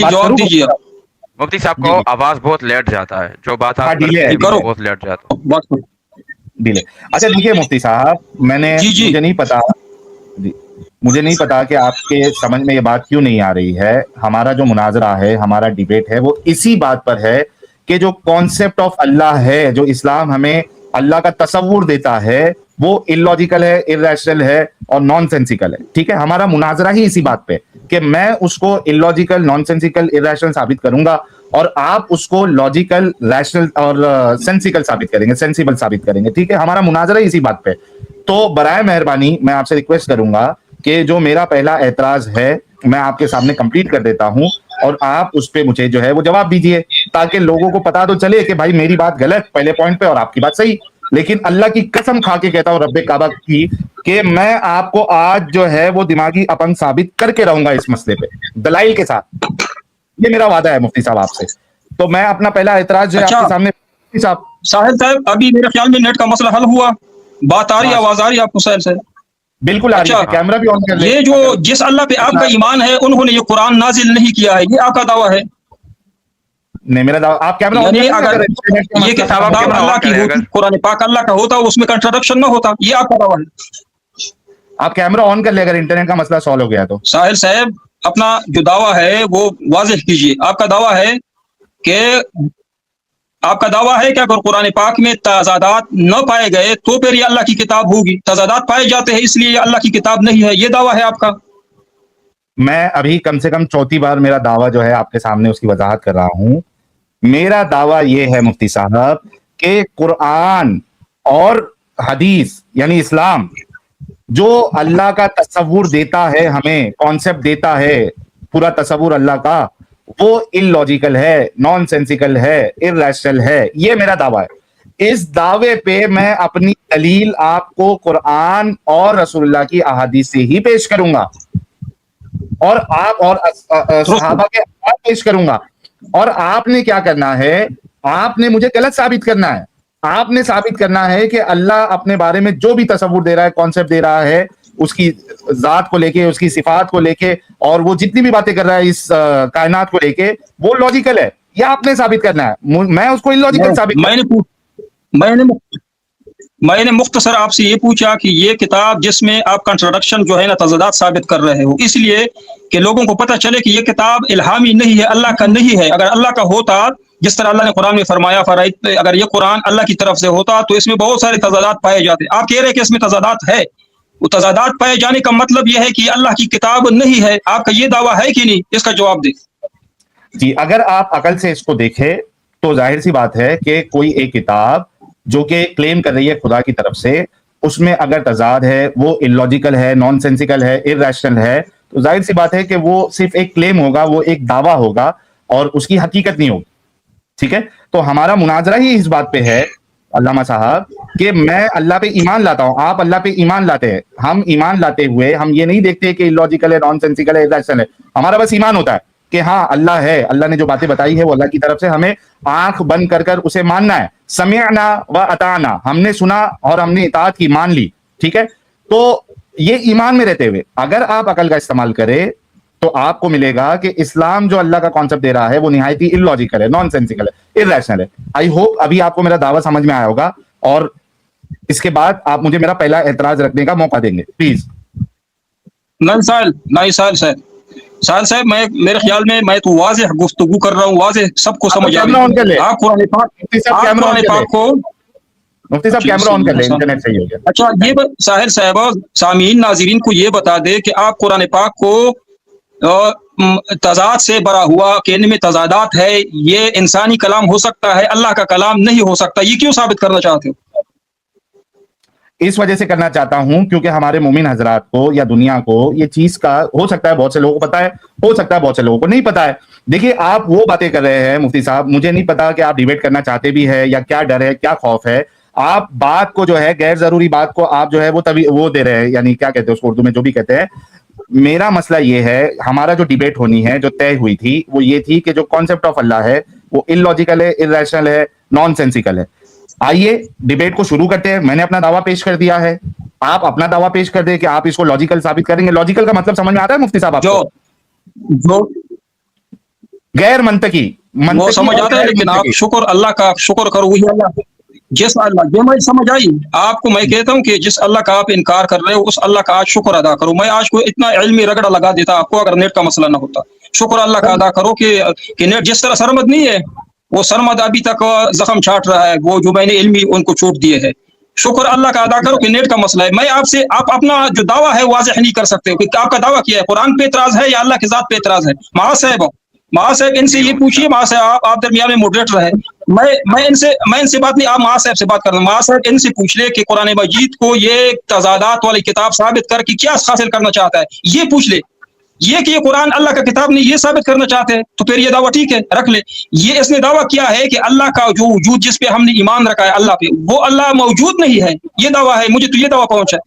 जवाब दीजिए आप। मुफ्ती साहब जी को जी आवाज बहुत लेट जाता है, जो बात हाँ आप डिले करते है हैं डिले वो है बहुत लेट जाता है। बात करो। डिले। अच्छा देखिए मुफ्ती साहब, मैंने जी जी मुझे नहीं पता जी, मुझे नहीं पता कि आपके समझ में ये बात क्यों नहीं आ रही है। हमारा जो मुनाजरा है, हमारा डिबेट है, वो इसी बात पर है कि जो कॉन्सेप्ट ऑफ अल्लाह है, जो इस्लाम हमें अल्लाह का तसव्वुर देता है, वो इलॉजिकल है, इर्रेशनल है और नॉनसेंसिकल है। ठीक है, हमारा मुनाजरा ही इसी बात पे कि मैं उसको इलॉजिकल, नॉनसेंसिकल, इर्रेशनल साबित करूंगा और आप उसको लॉजिकल, रैशनल और सेंसिकल साबित करेंगे, सेंसिबल साबित करेंगे। ठीक है, हमारा मुनाजरा ही इसी बात पे। तो बराए मेहरबानी मैं आपसे रिक्वेस्ट करूंगा कि जो मेरा पहला एतराज है मैं आपके सामने कंप्लीट कर देता हूं और आप उस पे मुझे जो है वो जवाब दीजिए, ताकि लोगों को पता तो चले कि भाई मेरी बात गलत पहले पॉइंट पे और आपकी बात सही। लेकिन अल्लाह की कसम खा के कहता हूं, रब्बे काबा की, कि मैं आपको आज जो है वो दिमागी अपंग साबित करके रहूंगा इस मसले पे दलाइल के साथ। ये मेरा वादा है मुफ्ती साहब आपसे। तो मैं अपना पहला एतराज जो है अच्छा आपके सामने मुफ्ती साहब। साहिल साहब, अभी मेरे ख्याल में नेट का मसला हल हुआ, बात आ रही है, हाँ आवाज आ रही है आपको साहिल साहब? बिल्कुल आ रही अच्छा, है, कैमरा भी ऑन कर ले ये जो अगर जिस अल्लाह पे आपका ईमान है उन्होंने ये कुरान नाजिल नहीं किया है, ये आपका दावा है? नहीं मेरा दावा। आप कैमरा ऑन कर यानी लेंगे अगर अगर इंटरनेट का ये मसला साहब खत्म आप हो किताब गया। कैमरा अल्लाह ऑन की करें होती, अगर। कुरान पाक अल्लाह का होता, उसमें कंट्राडिक्शन ना होता, ये आपका दावा है? आप कैमरा ऑन कर ले अगर इंटरनेट का मसला सॉल्व हो गया तो। साहिल साहब, अपना जो दावा है वो वाज़ेह कीजिए। आपका दावा है कि आपका दावा है कि अगर कुरान पाक में तजादात न पाए गए तो फिर ये अल्लाह की किताब होगी, तजादात पाए जाते हैं इसलिए ये अल्लाह की किताब नहीं है, ये दावा है आपका? मैं अभी कम से कम चौथी बार मेरा दावा जो है आपके सामने उसकी वजाहत कर रहा हूं। मेरा दावा यह है मुफ्ती साहब कि कुरान और हदीस यानी इस्लाम जो अल्लाह का तसव्वुर देता है, हमें कॉन्सेप्ट देता है, पूरा तसव्वुर अल्लाह का, वो इलॉजिकल है, नॉनसेंसिकल है, इर्रेशनल है। ये मेरा दावा है। इस दावे पे मैं अपनी दलील आपको कुरान और रसूलुल्लाह की अहादीस से ही पेश करूंगा और आप और सहाबा के अक़वाल पेश करूंगा। और आपने क्या करना है, आपने मुझे गलत साबित करना है। आपने साबित करना है कि अल्लाह अपने बारे में जो भी तसव्वुर दे रहा है, कॉन्सेप्ट दे रहा है, उसकी जात को लेके, उसकी सिफात को लेके और वो जितनी भी बातें कर रहा है इस कायनात को लेके, वो लॉजिकल है। यह आपने साबित करना है। मैं उसको इलॉजिकल साबित मैंने मुख्तसर आपसे ये पूछा कि ये किताब जिसमें आप कंट्रोडक्शन जो है ना, तज़ादात साबित कर रहे हो, इसलिए कि लोगों को पता चले कि ये किताब इल्हामी नहीं है, अल्लाह का नहीं है। अगर अल्लाह का होता, जिस तरह अल्लाह ने कुरान में फरमाया, अगर ये कुरान अल्लाह की तरफ से होता तो इसमें बहुत सारे तज़ादात पाए जाते। आप कह रहे हैं कि इसमें तज़ादात है, वो तज़ादात पाए जाने का मतलब यह है कि अल्लाह की किताब नहीं है। आपका ये दावा है कि नहीं, इसका जवाब दें। जी, अगर आप अकल से इसको देखें तो जाहिर सी बात है कि कोई एक किताब जो कि क्लेम कर रही है खुदा की तरफ से, उसमें अगर तजाद है, वो इलॉजिकल है, नॉनसेंसिकल है, इर्रेशनल है, तो जाहिर सी बात है कि वो सिर्फ एक क्लेम होगा, वो एक दावा होगा और उसकी हकीकत नहीं होगी। ठीक है, तो हमारा मुनाजरा ही इस बात पे है अल्लामा साहब कि मैं अल्लाह पे ईमान लाता हूं, आप अल्लाह पे ईमान लाते हैं। हम ईमान लाते हुए हम ये नहीं देखते कि इलॉजिकल है, नॉनसेंसिकल है, इर्रेशनल है। हमारा बस ईमान होता है कि हाँ अल्लाह है, अल्लाह ने जो बातें बताई है वो अल्लाह की तरफ से, हमें आंख बंद कर कर उसे मानना है। समिअना व अताना, हमने सुना और हमने इताअत की, मान ली। ठीक है, तो ये ईमान में रहते हुए अगर आप अकल का इस्तेमाल करें तो आपको मिलेगा कि इस्लाम जो अल्लाह का कॉन्सेप्ट दे रहा है वो निहायत ही इलॉजिकल है, नॉनसेंसिकल है, इर्रेशनल है। आई होप अभी आपको मेरा दावा समझ में आया होगा और इसके बाद आप मुझे मेरा पहला एतराज रखने का मौका देंगे प्लीज। नहीं साहिल साहब, मैं मेरे ख्याल में मैं तो वाज़ेह गुफ्तगू कर रहा हूँ, वाज़ेह सबको समझ आ रही है। आप कुरान पाक को मुफ्ती साहब कैमरा ऑन कर ले, इंटरनेट सही हो गया। अच्छा, ये साहिल साहब सामीन नाज़रीन को ये बता दे कि आप कुरान पाक को तजाद से भरा हुआ कि इनमें तजादात है, ये इंसानी कलाम हो सकता है, अल्लाह का कलाम नहीं हो सकता, ये क्यों साबित करना चाहते हो? इस वजह से करना चाहता हूं क्योंकि हमारे मोमिन हजरात को या दुनिया को ये चीज का हो सकता है बहुत से लोगों को पता है, हो सकता है बहुत से लोगों को नहीं पता है। देखिए आप वो बातें कर रहे हैं मुफ्ती साहब, मुझे नहीं पता कि आप डिबेट करना चाहते भी है या क्या डर है, क्या खौफ है। आप बात को जो है गैर जरूरी बात को आप जो है वो तभी वो दे रहे हैं, यानी क्या कहते हैं उसको उर्दू में जो भी कहते हैं। मेरा मसला ये है, हमारा जो डिबेट होनी है, जो तय हुई थी वो ये थी कि जो कॉन्सेप्ट ऑफ अल्लाह है वो इलॉजिकल है, इर्रेशनल है, नॉनसेंसिकल है। आइए डिबेट को शुरू करते हैं। मैंने अपना दावा पेश कर दिया है, आप अपना दावा पेश कर दे कि आप इसको लॉजिकल साबित करेंगे। लॉजिकल का मतलब समझ में आता है मुफ्ती साहब आपको? गैर मंतकी वो मंतकी समझ और आता है, गैर लेकिन आप मंतकी। शुक्र अल्लाह का शुक्र करो, वही अल्लाह जिस अल्लाह ये मैं समझ आई आपको। मैं कहता हूँ कि जिस अल्लाह का आप इनकार कर रहे हो उस अल्लाह का आज शुक्र अदा करो। मैं आज को इतना इल्मी रगड़ा लगा देता आपको अगर नेट का मसला ना होता। शुक्र अल्लाह का अदा करो कि नेट जिस तरह सरमद नहीं है, वो सरमद अभी तक जख्म छाट रहा है, वो जो मैंने इल्मी उनको छूट दिए है। शुक्र अल्लाह का अदा करो कि नेट का मसला है। मैं आपसे आप अपना जो दावा है वाज़ेह नहीं कर सकते हो कि आपका दावा क्या है, कुरान पे एतराज है या अल्लाह की जात पे एतराज है। महासाहब इनसे ये पूछिए, महासाहब आप दरमियान में मॉडरेटर है। मैं इनसे बात नहीं, आप महासाहब से बात कर रहे हैं। महासाहब इनसे पूछ ले कि कुरान मजीद को ये तजादात वाली किताब साबित करके क्या हासिल करना चाहता है, ये पूछ ले। ये कि ये कुरान अल्लाह का किताब नहीं, ये साबित करना चाहते हैं तो फिर ये दावा ठीक है, रख ले। ये इसने दावा किया है कि अल्लाह का जो वजूद जिस पे हमने ईमान रखा है अल्लाह पे, वो अल्लाह मौजूद नहीं है, ये दावा है। मुझे तो ये दावा पहुंचा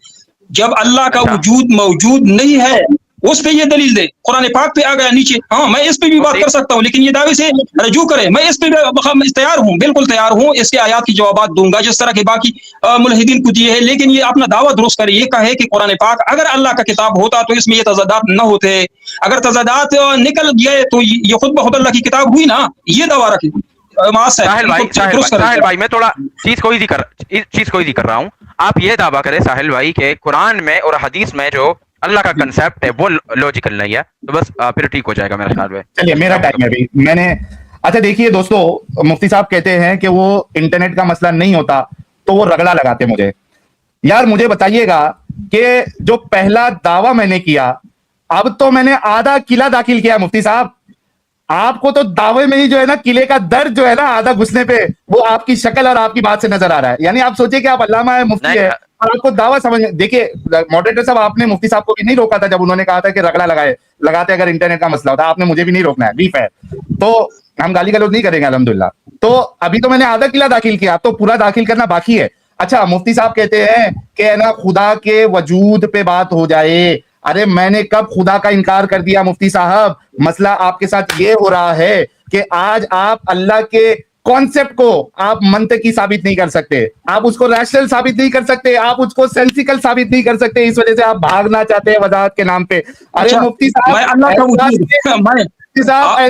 जब अल्लाह का अच्छा वजूद मौजूद नहीं है उस पे ये दलील दे। कुरान पाक पे आ गया नीचे, हाँ मैं इस पे भी बात कर सकता हूँ, लेकिन ये दावे से रजू करे। मैं इस पे भी तैयार हूँ, बिल्कुल तैयार हूँ, इसके आयात की जवाबात दूंगा जिस तरह के बाकी मुल्हिदीन को दिए है। लेकिन ये अपना दावा दुरुस्त करे, ये कहे कि कुरान पाक अगर अल्लाह का किताब होता तो इसमें ये तजादात न होते, अगर तजादात निकल गए तो ये खुद ब खुद अल्लाह की किताब हुई ना, ये दावा रखे। साहिल भाई मैं थोड़ा चीज को इजी कर रहा हूँ। आप ये दावा करें साहिल भाई के कुरान में और हदीस में जो अल्लाह का कंसेप्ट है वो लॉजिकल नहीं है, तो बस फिर ठीक हो जाएगा मेरे ख्याल में। चलिए मेरा टाइम है अभी, मैंने अच्छा देखिए दोस्तों, मुफ्ती साहब कहते हैं कि वो इंटरनेट का मसला नहीं होता तो वो रगड़ा लगाते मुझे। यार मुझे बताइएगा कि जो पहला दावा मैंने किया, अब तो मैंने आधा किला दाखिल किया मुफ्ती साहब। आपको तो दावे में ही जो है ना किले का दर्द जो है ना आधा घुसने पे वो आपकी शक्ल और आपकी बात से नजर आ रहा है। यानी आप सोचिए कि आप अल्लामा है, मुफ्ती है और आपको दावा समझ। देखिए मॉडरेटर साहब, आपने मुफ्ती साहब को भी नहीं रोका था जब उन्होंने कहा था कि रगड़ा लगाते अगर इंटरनेट का मसला होता। आपने मुझे भी नहीं रोकना है, बीफ है तो हम गाली गलौज नहीं करेंगे अल्हम्दुलिल्लाह। तो अभी तो मैंने आधा किला दाखिल किया, तो पूरा दाखिल करना बाकी है। अच्छा मुफ्ती साहब कहते हैं कि ना खुदा के वजूद पे बात हो जाए। अरे मैंने कब खुदा का इनकार कर दिया मुफ्ती साहब? मसला आपके साथ ये हो रहा है कि आज आप अल्लाह के कॉन्सेप्ट को आप मंतकी साबित नहीं कर सकते, आप उसको रैशनल साबित नहीं कर सकते, आप उसको सेंसिकल साबित नहीं कर सकते। इस वजह से आप भागना चाहते हैं वजाहत के नाम पे। अरे अच्छा, मुफ्ती साहब मैं अल्लाह का वजूद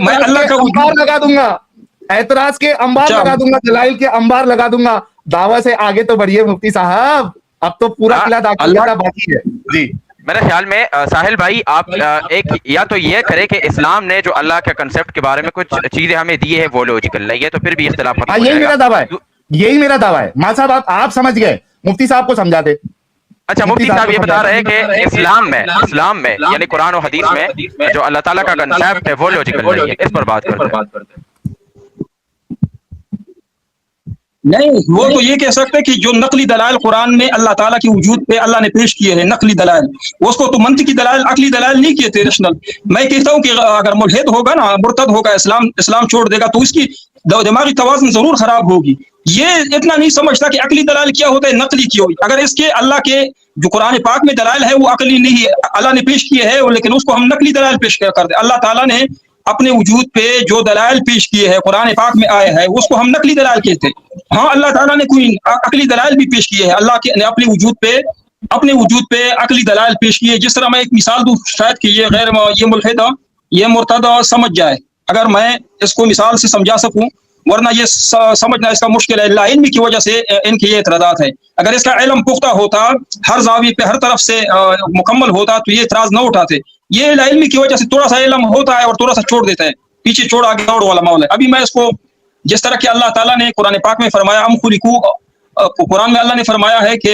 मैं अल्लाह का अंबार लगा दूंगा, ऐतराज के अंबार लगा दूंगा, दलाइल के अंबार लगा दूंगा। दावा से आगे तो बढ़िए मुफ्ती साहब, अब तो पूरा किला दाखिल करना बाकी है जी। मेरे ख्याल में साहिल भाई आप एक या तो ये करे कि इस्लाम ने जो अल्लाह के कंसेप्ट के बारे में कुछ चीजें हमें दी है वो लॉजिकल नहीं है, तो फिर भी इख्तिलाफ खत्म हो यही जाएगा। मेरा दावा है, यही मेरा दावा है। मां साहब आप समझ गए, मुफ्ती साहब को समझा दे। अच्छा मुफ्ती साहब ये बता रहे हैं कि इस्लाम में यानी कुरान और हदीस में जो अल्लाह ताला का कंसेप्ट है वो लॉजिकल नहीं है, इस पर बात करते हैं। नहीं, वो तो ये कह सकते हैं कि जो नकली दलाल कुरान में अल्लाह ताला की वजूद पे अल्लाह ने पेश किए हैं, नकली दलाल, उसको तो मंतकी दलाल अकली दलाल नहीं किए थे रशनल। मैं कहता हूँ कि अगर मुल्हिद होगा ना, मुर्तद होगा, इस्लाम छोड़ देगा तो उसकी दिमागी तवाज़ुन जरूर खराब होगी। ये इतना नहीं समझता कि अकली दलाल क्या होता है, नकली क्या होगी। अगर इसके अल्लाह के जो कुरान पाक में दलाल है वो अकली नहीं है, अल्लाह ने पेश किए है, लेकिन उसको हम नकली दलाल पेश कर दे। अल्लाह ताला ने अपने वजूद पे जो दलाल पेश किए हैं कुरान पाक में आए हैं उसको हम नकली दलाल कहते हैं। हाँ अल्लाह ताला ने कोई अकली दलाल भी पेश किए हैं, अल्लाह के ने अपने वजूद पे अकली दलाल पेश किए। जिस तरह मैं एक मिसाल दूं शायद कि ये मुल्हिद ये मुर्तद समझ जाए, अगर मैं इसको मिसाल से समझा सकूं, वरना ये समझना इसका मुश्किल है। लाइल्मी की वजह से इनके ये इतराज़ात है। अगर इसका इल्म पुख्ता होता, हर जावी पे हर तरफ से मुकम्मल होता तो ये इतराज़ न उठाते। ये इल्मी की वजह से थोड़ा सा इल्म होता है और थोड़ा सा छोड़ देता है, पीछे छोड़ आगे दौड़ वाला मामला है। अभी मैं इसको जिस तरह की अल्लाह ताला ने कुरान पाक में फरमाया, हम खुलिकू, कुरान में अल्लाह ने फरमाया है कि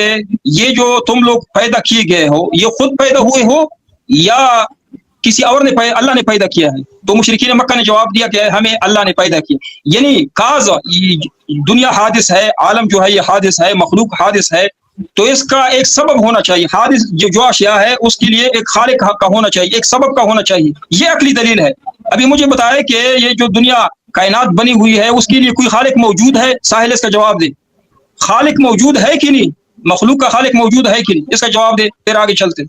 ये जो तुम लोग पैदा किए गए हो ये खुद पैदा हुए हो या किसी और ने अल्लाह ने पैदा किया है। तो मुशरिकीन मक्का ने जवाब दिया कि हमें अल्लाह ने पैदा किया। यानी काज दुनिया हादिस है, आलम जो है ये हादिस है, मखलूक हादिस है, तो इसका एक सबब होना चाहिए। हादिस जो अशिया है उसके लिए एक खालिक का होना चाहिए, एक सबब का होना चाहिए। ये अकली दलील है। अभी मुझे बताए कि ये जो दुनिया कायनात बनी हुई है उसके लिए कोई खालिक मौजूद है? साहिल इसका जवाब दे, खालिक मौजूद है कि नहीं? मखलूक का खालिक मौजूद है कि नहीं? इसका जवाब दे, फिर आगे चलते।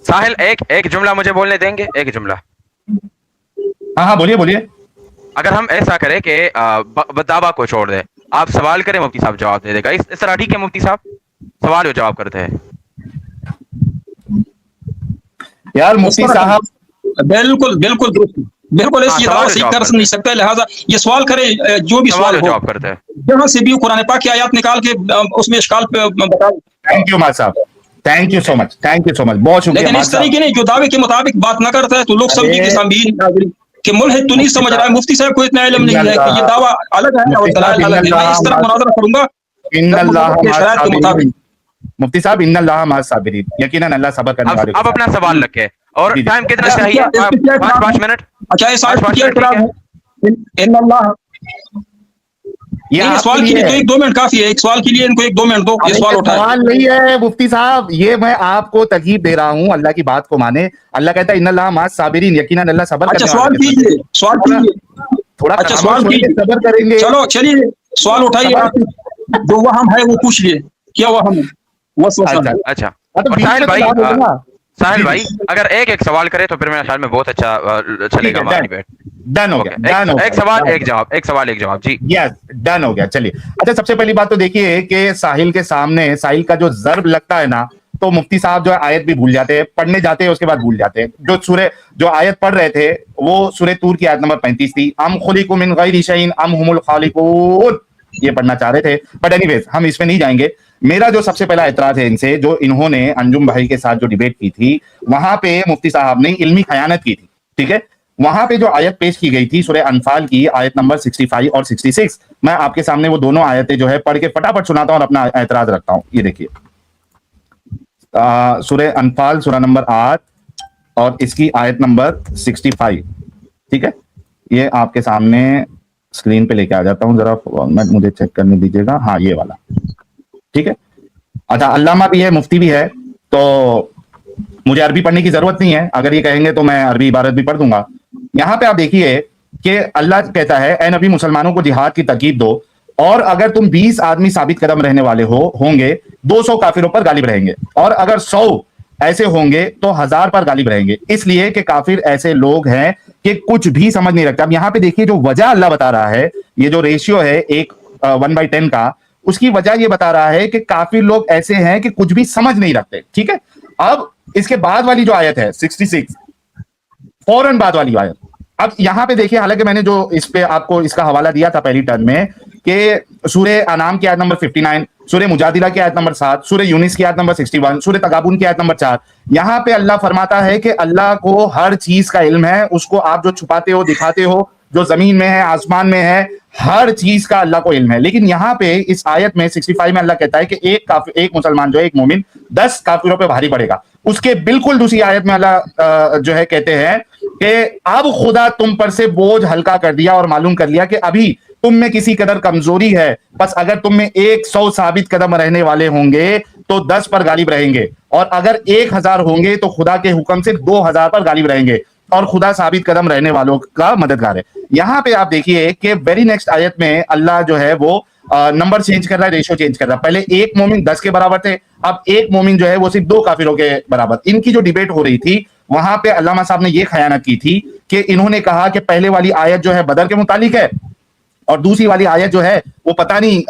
साहिल एक जुमला मुझे बोलने देंगे, एक जुमला। हाँ बोलिए बोलिए। अगर हम ऐसा करें कि दावा को छोड़ दे, आप सवाल करें, मुफ्ती साहब जवाब दे देगा, इस तरह ठीक है? मुफ्ती साहब सवाल और जवाब करते हैं। यार मुफ्ती साहब बिल्कुल बिल्कुल दुरुस्त, बिल्कुल हाँ, ये सवाल दावा का सही जवाब कर करते नहीं हैं, सकता, लिहाजा ये सवाल करे, जो भी सवाल सवाल का हो, जवाब करते हैं। जहाँ से भी कुरान पाक की आयत निकाल के उसमें इश्काल पे बताओ। थैंक यू मार साहब, thank you so much, thank you so much, बहुत शुक्रिया लेकिन मार इस साहब। तरीके नहीं, जो दावे के मुताबिक बात न करता है तो लोग समझे कि अरे सामीन नाज़रीन कि मुल्हिद तो नहीं मुफ्ती समझ रहा है, साहब, मुफ्ती साहब को इतना इल्म नहीं है कि ये इन्नल्लाह, दावा अलग है और मुफ्ती साहब दलाल अलग है। मैं इस तरफ मुनाजरा करूंगा इन्नल्लाह के माअस शरायत के मुताबिक। साबिरीन, मुफ्ती साहब इन्नल्लाह माअस साबिरीन, यकीनन अल्लाह सब्र करने वालों के अब अपना साथ सवाल है। रखे, और जी जी टाइम कितना अच्छा चाहिए? इस पे क्या पाँच इतराज पाँच है? मिनट अच्छा इस आयत पे पाँच क्या मिनट ठीक इतराज है। है? इन्नल्लाह, ये नहीं आपके सवाल के लिए लिए तो है। 1-2 मिनट काफी है, एक सवाल के लिए इनको 1-2 मिनट दो, ये अरे सवाल ये उठाए। सवाल नहीं है मुफ्ती साहब, ये मैं आपको तरगीब दे रहा हूँ, अल्लाह की बात को माने। अल्लाह कहता है इन्नल्लाह माअस साबिरीन, यकीनन अल्लाह सब्र अच्छा करने वालों सवाल के साथ है। कीजिए, सवाल थोड़ा कीजिए, थोड़ा अच्छा खामोश सवाल होइए, कीजिए। सब्र करेंगे। चलो चलिए सवाल उठाइए सबर, आप, जो वहम है वो पूछिए, क्या वहम है, वसवसा अच्छा है? अच्छा, हाँ, तो और बीच साहिल में तो भाई, ना बोलो ना। साहिल जी जी भाई अगर एक एक सवाल करे तो फिर मेरे ख्याल में बहुत अच्छा ठीक चलेगा है, हमारा डन, डिबेट। डन हो गया, ओके, डन हो एक सवाल गया, एक जवाब, एक सवाल एक जवाब जी। यस, डन हो गया। चलिए, अच्छा सबसे पहली बात तो देखिए कि साहिल के सामने साहिल का जो ज़र्ब लगता है ना, तो मुफ्ती साहब जो है आयत भी भूल जाते हैं, पढ़ने जाते हैं उसके बाद भूल जाते हैं। जो आयत पढ़ रहे थे वो सूरह तूर की आयत नंबर 35 थी, अम खुलिकू मिन गैरि शैइन अम हुमुल खालिकून, ये पढ़ना चाह रहे थे। बट एनीवेज हम इसमें नहीं जाएंगे। मेरा जो सबसे पहला एतराज है इनसे, जो इन्होंने अंजुम भाई के साथ जो डिबेट की थी, वहां पे मुफ्ती साहब ने इल्मी खयानत की थी, ठीक है। वहां पे जो आयत पेश की गई थी सूरह अनफाल की आयत नंबर 65 और 66, मैं आपके सामने वो दोनों आयतें जो है पढ़ के फटाफट सुनाता हूं और अपना एतराज रखता हूं। ये देखिए, सूरह अनफाल सूरह नंबर 8 और इसकी आयत नंबर 65, ठीक है। ये आपके सामने स्क्रीन पे लेके आ जाता हूं, जरा फॉर्मेट मुझे चेक करने दीजिएगा। हाँ ये वाला, ठीक है। अच्छा अल्लामा भी है, मुफ्ती भी है, तो मुझे अरबी पढ़ने की जरूरत नहीं है, अगर ये कहेंगे तो मैं अरबी इबारत भी पढ़ दूंगा। यहां पे आप देखिए कि अल्लाह कहता है, ए नबी मुसलमानों को जिहाद की तरकीब दो, और अगर तुम 20 आदमी साबित कदम रहने वाले होंगे 200 काफिरों पर गालिब रहेंगे, और अगर 100 ऐसे होंगे तो 1000 पर गालिब रहेंगे, इसलिए कि काफिर ऐसे लोग हैं कि कुछ भी समझ नहीं रखते। अब यहां पे देखिए जो वजह अल्लाह बता रहा है, ये जो रेशियो है 1:10 का, उसकी वजह ये बता रहा है कि काफिर लोग ऐसे हैं कि कुछ भी समझ नहीं रखते, ठीक है। अब इसके बाद वाली जो आयत है 66, फौरन बाद वाली आयत, अब यहां पे देखिए, हालांकि मैंने जो इस पे आपको इसका हवाला दिया था पहली टर्न में कि सूरह अनाम की आयत नंबर 59, सूरह मुजादिला की आयत नंबर 7, सूरह यूनिस की आयत नंबर 61, सूरह तगाबुन की आयत नंबर 4, यहां पे अल्लाह फरमाता है कि अल्लाह को हर चीज का इल्म है, उसको आप जो छुपाते हो दिखाते हो, जो जमीन में है आसमान में है, हर चीज का अल्लाह को इल्म है। लेकिन यहाँ पे इस आयत में 65 में अल्लाह कहता है कि एक मुसलमान जो है, एक मोमिन 10 काफिरों पे भारी पड़ेगा। उसके बिल्कुल दूसरी आयत में अल्लाह जो है कहते हैं कि अब खुदा तुम पर से बोझ हल्का कर दिया और मालूम कर लिया कि अभी तुम में किसी कदर कमजोरी है, बस अगर तुम में 100 साबित कदम रहने वाले होंगे तो 10 पर गालिब रहेंगे, और अगर 1000 होंगे तो खुदा के हुक्म से 2000 पर गालिब रहेंगे, और खुदा साबित कदम रहने वालों का मददगार है। यहां पे आप देखिए कि वेरी नेक्स्ट आयत में अल्लाह जो है वो नंबर चेंज कर रहा है, रेशियो चेंज कर रहा है। पहले एक मोमिन 10 के बराबर थे, अब एक मोमिन जो है वो सिर्फ 2 काफिरों के बराबर। इनकी जो डिबेट हो रही थी वहां पे अल्लामा साहब ने ये खयानत की थी कि इन्होंने कहा कि पहले वाली आयत जो है बदर के मुतालिक है, और दूसरी वाली आयत जो है वो पता नहीं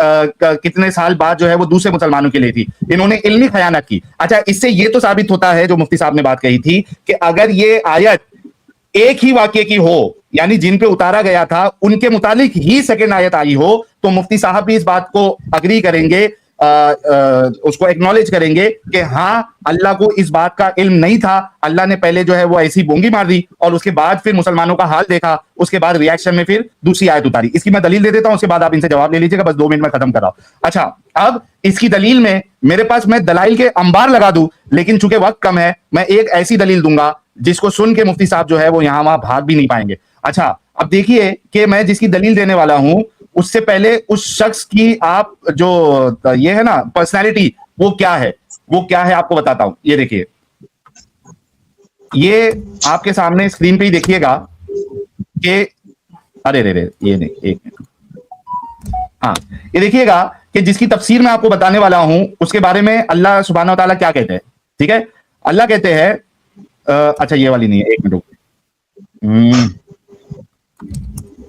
कितने साल बाद जो है वो दूसरे मुसलमानों के लिए थी। इन्होंने इल्मी खयानत की। अच्छा, इससे ये तो साबित होता है जो मुफ्ती साहब ने बात कही थी कि अगर ये आयत एक ही वाक्य की हो, यानी जिन पे उतारा गया था उनके मुतालिक ही सेकंड आयत आई हो, तो मुफ्ती साहब भी इस बात को अग्री करेंगे, उसको एक्नॉलेज करेंगे कि हाँ अल्लाह को इस बात का इल्म नहीं था, अल्लाह ने पहले जो है वो ऐसी बोंगी मार दी और उसके बाद फिर मुसलमानों का हाल देखा, उसके बाद रिएक्शन में फिर दूसरी आयत उतारी। इसकी मैं दलील दे देता हूं, उसके बाद आप इनसे जवाब ले लीजिएगा, बस 2 मिनट में खत्म कर रहा हूं। अच्छा, अब इसकी दलील में मेरे पास, मैं दलाइल के अंबार लगा दूं, लेकिन चूंकि वक्त कम है मैं एक ऐसी दलील दूंगा जिसको सुन के मुफ्ती साहब जो है वो यहां वहां भाग भी नहीं पाएंगे। अच्छा, अब देखिए कि मैं जिसकी दलील देने वाला हूं उससे पहले उस शख्स की आप जो ये है ना पर्सनैलिटी, वो क्या है आपको बताता हूं। ये देखिए, ये आपके सामने स्क्रीन पे ही देखिएगा कि अरे रे ये नहीं, एक मिनट, हाँ ये देखिएगा कि जिसकी तफसीर मैं आपको बताने वाला हूं उसके बारे में अल्लाह सुब्हानहू व तआला क्या कहते हैं। ठीक है, अल्लाह कहते हैं, अच्छा ये वाली नहीं है, एक मिनट,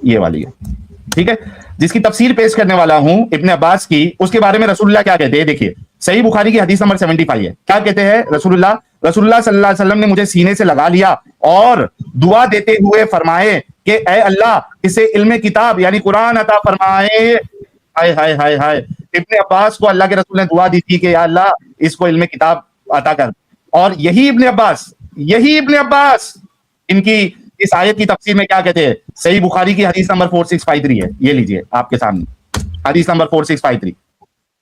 ये वाली है, ठीक है, जिसकी तफसीर पेश करने वाला हूं इब्न अब्बास की, उसके बारे में रसूलुल्लाह क्या कहते हैं। देखिए, सही बुखारी की हदीस नंबर 75 है। क्या कहते हैं रसूलुल्लाह सल्लल्लाहु अलैहि वसल्लम ने मुझे सीने से लगा लिया اور دعا دیتے ہوئے فرمائے کہ اے اللہ اسے علم کتاب یعنی قرآن عطا فرمائے. ہائے ہائے ہائے ہائے. ابن عباس کو اللہ کے رسول نے دعا دی تھی کہ یا اللہ اس کو علم کتاب عطا کر. اور یہی ابن عباس ان کی اس آیت کی تفسیر میں کیا کہتے ہیں؟ صحیح بخاری کی حدیث نمبر 4653 ہے, یہ لیجئے آپ کے سامنے حدیث نمبر 4653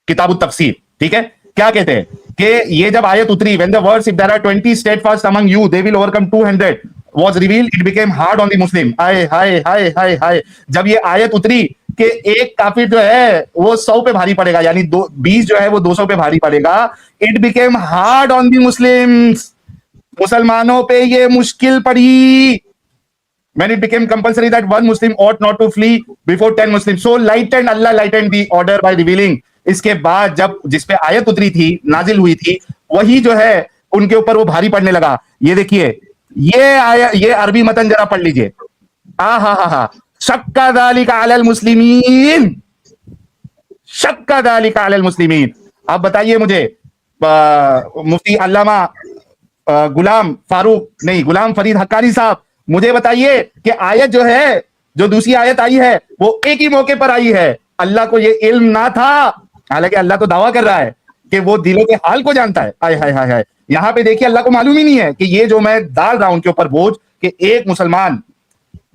کتاب التفسیر. ٹھیک ہے, کیا کہتے ہیں کہ یہ جب آیت اتری when the words if there are 20 steadfast among you they will overcome 200 was revealed it became hard on the Muslim. ہائے ہائے ہائے ہائے ہائے. جب یہ آیت اتری کہ ایک کافر جو ہے وہ 100 پہ بھاری پڑے گا یعنی 20 جو ہے وہ 200 پہ بھاری پڑے گا, it became hard on the Muslims, مسلمانوں پہ یہ مشکل پڑی. When it became compulsory that one Muslim ought not to flee before 10 Muslims, so lightened Allah lightened the order by revealing. اس کے بعد جب جس پہ آیت اتری تھی نازل ہوئی تھی وہی جو ہے ان کے اوپر وہ بھاری پڑنے لگا. یہ دیکھیے یہ عربی متن ذرا پڑھ لیجئے. شک ذالک علی المسلمین, شک ذالک علی المسلمین. آپ بتائیے مجھے مفتی علامہ غلام فرید حقانی صاحب, مجھے بتائیے کہ آیت جو ہے جو دوسری آیت آئی ہے وہ ایک ہی موقع پر آئی ہے. اللہ کو یہ علم نہ تھا, حالانکہ اللہ تو دعویٰ کر رہا ہے کہ وہ دلوں کے حال کو جانتا ہے. آئے ہائے ہائے ہائے. یہاں پہ دیکھیے اللہ کو معلوم ہی نہیں ہے کہ یہ جو میں ڈال رہا ہوں ان کے اوپر بوجھ کہ ایک مسلمان